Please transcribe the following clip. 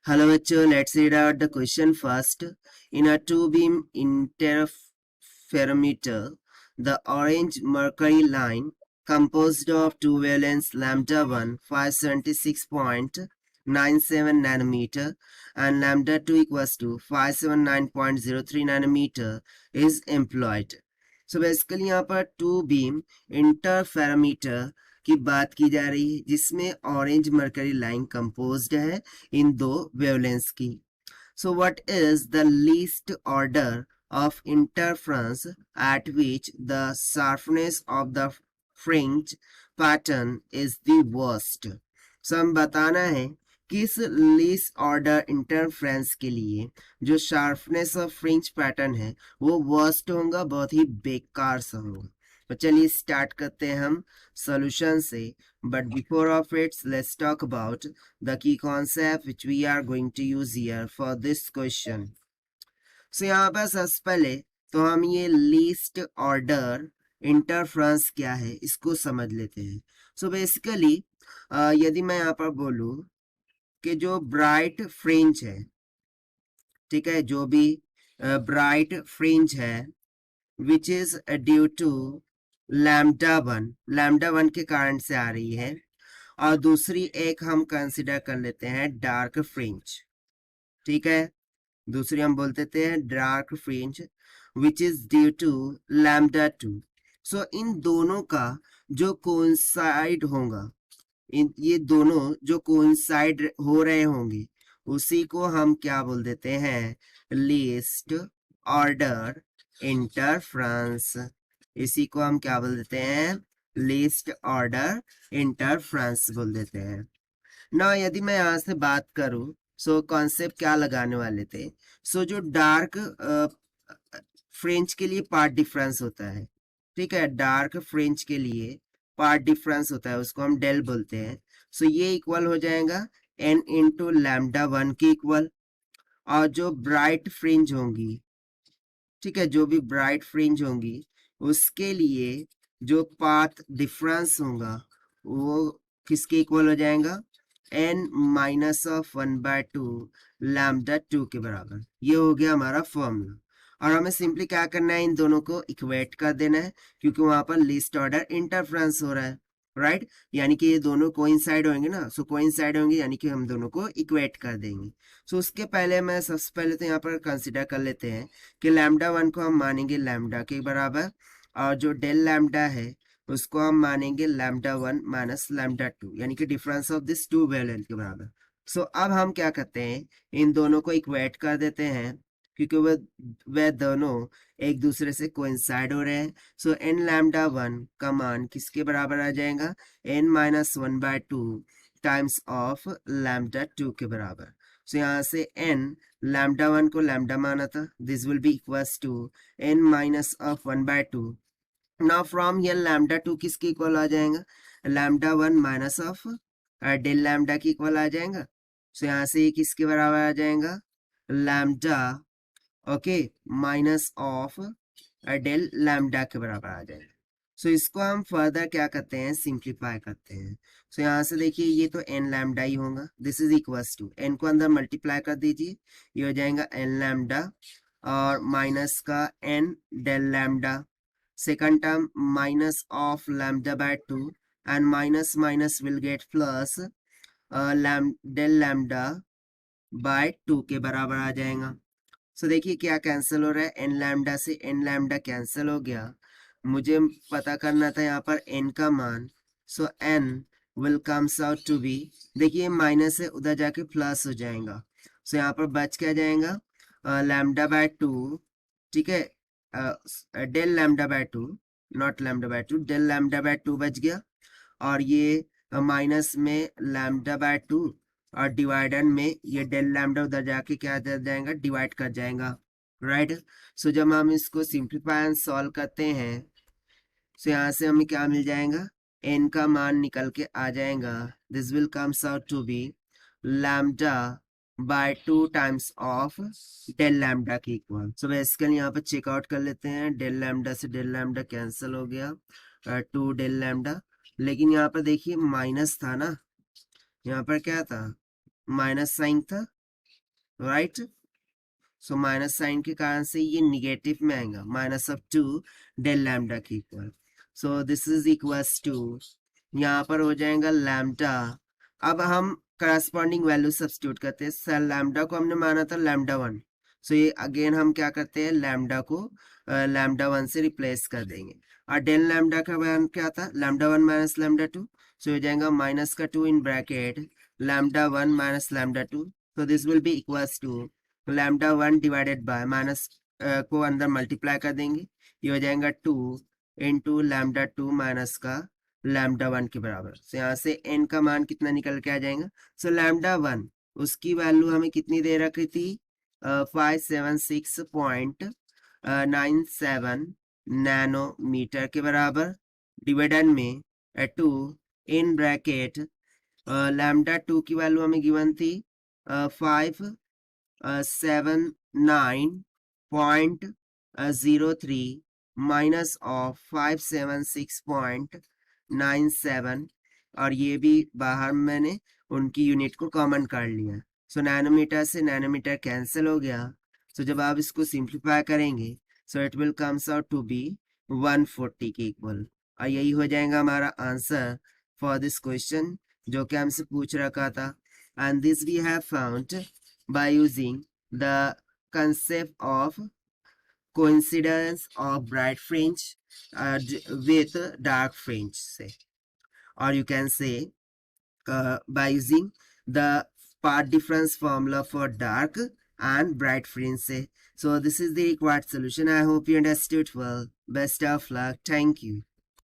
Hello bachcho, let's read out the question first. In a two-beam interferometer, the orange mercury line composed of two wavelengths lambda 1 576.97 nanometer and lambda 2 equals to 579.03 nanometer is employed. So basically यहाँ पर to beam interferometer की बात की जा रही है जिसमें orange mercury line composed है इन दो वेवलेंथ्स की. So what is the least order of interference at which the sharpness of the fringe pattern is the worst? So हम बताना है किस लीस्ट ऑर्डर इंटरफ्रेंस के लिए जो शार्पनेस ऑफ फ्रिंज पैटर्न है वो वर्स्ट होगा, बहुत ही बेकार सा होगा. तो चलिए स्टार्ट करते हैं हम सॉल्यूशन से. But before of its let's talk about the key concept which we are going to use here for this question. So यहाँ पर सबसे पहले तो हम ये लीस्ट ऑर्डर इंटरफ्रेंस क्या है इसको समझ लेते हैं. सो बेसिकली यदि मैं यहाँ पर बोलूँ कि जो ब्राइट फ्रिंज है, ठीक है, जो भी ब्राइट फ्रिंज है which is due to lambda one के कारण से आ रही है, और दूसरी एक हम कंसिडर कर लेते हैं डार्क फ्रिंज. ठीक है, दूसरी हम बोल देते हैं dark fringe which is due to lambda 2. So इन दोनों का जो कोइंसाइड होगा, ये दोनों जो कोइंसाइड हो रहे होंगे उसी को हम क्या बोल देते हैं, लीस्ट ऑर्डर इंटरफ्रेंस. इसी को हम क्या बोल देते हैं, लीस्ट ऑर्डर इंटरफ्रेंस बोल देते हैं ना. यदि मैं यहाँ से बात करूं सो कॉन्सेप्ट क्या लगाने वाले थे. सो जो डार्क फ्रिंज के लिए पार्ट डिफरेंस होता है, ठीक है, डार्क फ्रिंज के लिए पार्ट डिफरेंस होता है उसको हम डेल बोलते हैं. सो ये इक्वल हो जाएगा n इंटू लैम्डा 1 के इक्वल. और जो ब्राइट फ्रिंज होंगी, ठीक है, जो भी ब्राइट फ्रिंज होंगी उसके लिए जो पाथ डिफरेंस होगा वो किसके इक्वल हो जाएगा, n माइनस ऑफ 1/2 लैम्डा 2 के बराबर. ये हो गया हमारा फॉर्मूला. और हमें सिंपली क्या करना है, इन दोनों को इक्वेट कर देना है क्योंकि वहां पर लीस्ट ऑर्डर इंटरफ्रेंस हो रहा है, राइट. यानी कि ये दोनों कोइंसाइड होंगे ना, सो कोइंसाइड होंगे यानी कि हम दोनों को इक्वेट कर देंगे. सो उसके पहले मैं सबसे पहले तो यहाँ पर कंसिडर कर लेते हैं कि लैम्डा 1 को हम मानेंगे लैम्डा के बराबर, और जो डेल लैम्डा है उसको हम मानेंगे लैम्डा 1 माइनस लैम्डा 2 यानी कि difference of this two wavelength के बराबर. सो अब हम क्या करते हैं, इन दोनों को इक्वेट कर देते हैं क्योंकि वे दोनों एक दूसरे से कोइंसाइड हो रहे हैं. सो एन लैम्डा 1 का मान किसके बराबर आ जाएगा, n minus 1/2 times of lambda 2 के बराबर. सो यहाँ से n लैम्डा 1 को लैम्डा माना था, this will be equals to n minus of 1/2. Now from here lambda 2 किसके इक्वल आ जाएगा, lambda 1 minus of del lambda के इक्वल आ जाएगा. सो यहाँ से ये किसके बराबर आ जाएगा, lambda okay minus of del lambda के बराबर आ जाएगा. सो इसको हम फर्दर क्या करते हैं, सिंप्लीफाई करते हैं. सो यहाँ से देखिए ये तो एन लैम्डा ही होगा, this is equals to n को अंदर मल्टीप्लाई कर दीजिए, ये हो जाएगा एन लैम्डा और माइनस का n del lambda, second term minus of lambda by 2 and minus minus will get plus del lambda by 2 के बराबर आ जाएगा. सो देखिए क्या कैंसिल हो रहा है, एन लैम्डा से एन लैम्डा कैंसिल हो गया. मुझे पता करना था यहाँ पर n का मान. So n will comes out to be, देखिए माइनस है उधर जाके प्लस हो जाएगा. सो यहाँ पर बच क्या जाएगा, लैम्डा बाय 2, ठीक है, del lambda by 2 not lambda by 2, del lambda by 2 बच गया. और ये माइनस में लैम्डा बाय 2 और डिवाइडर में ये डेल लैम्डा उधर जाके क्या कर जाएगा, डिवाइड कर जाएगा, राइट. सो जब हम इसको सिंप्लीफाई एंड सॉल्व करते हैं सो यहाँ से हमें क्या मिल जाएगा, n का मान निकल के आ जाएगा, this will comes out to be lambda by 2 times of del lambda के इक्वल. सो बेसिकली यहाँ पर चेकआउट कर लेते हैं, डेल लैम्डा से डेल लैम्डा कैंसिल हो गया, 2 डेल लैम्डा. लेकिन यहाँ पर देखिए माइनस था ना, यहाँ पर क्या था, माइनस साइन था, राइट। सो माइनस साइन के कारण से ये निगेटिव में आएगा, -2 डेल लैम्डा के equal. So this is equals to, यहाँ पर हो जाएगा लैम्डा। अब हम करस्पॉन्डिंग वैल्यू सब्स्टिट्यूट करते हैं। सेल लैम्डा को हमने माना था λ1, सो ये अगेन हम क्या करते हैं, लैम्डा को λ1 से रिप्लेस कर देंगे। और डेल लैम्डा का मान क्या था, λ1 माइनस λ2, सो हो जाएगा माइनस का 2 in bracket λ1 minus λ2, so this will be equals to λ1 divided by minus को अंदर मल्टीप्लाई कर देंगे, ये हो जाएगा 2 इंटू λ2 माइनस का λ1 के बराबर। so यहाँ से n का मान कितना निकल के आ जाएगा, सो λ1 उसकी वैल्यू हमें कितनी दे रखी थी, 576.97 नैनोमीटर के बराबर, डिवाइडेड में 2 इन ब्रैकेट λ2 की वैल्यू हमें गिवन थी 579.03 माइनस ऑफ 576.97, और ये भी बाहर मैंने उनकी यूनिट को कॉमन कर लिया। सो नैनोमीटर से नैनोमीटर कैंसिल हो गया। सो जब आप इसको सिंप्लीफाई करेंगे, so it will comes out to be 140 के इक्वल, और यही हो जाएगा हमारा आंसर फॉर दिस क्वेश्चन जो कि हमसे पूछ रखा था। And this we have found by using the concept of coincidence of bright fringe with dark fringe, say, or you can say by using the part difference formula for dark and bright fringe, say. So this is the required solution. I hope you understood well. Best of luck. Thank you.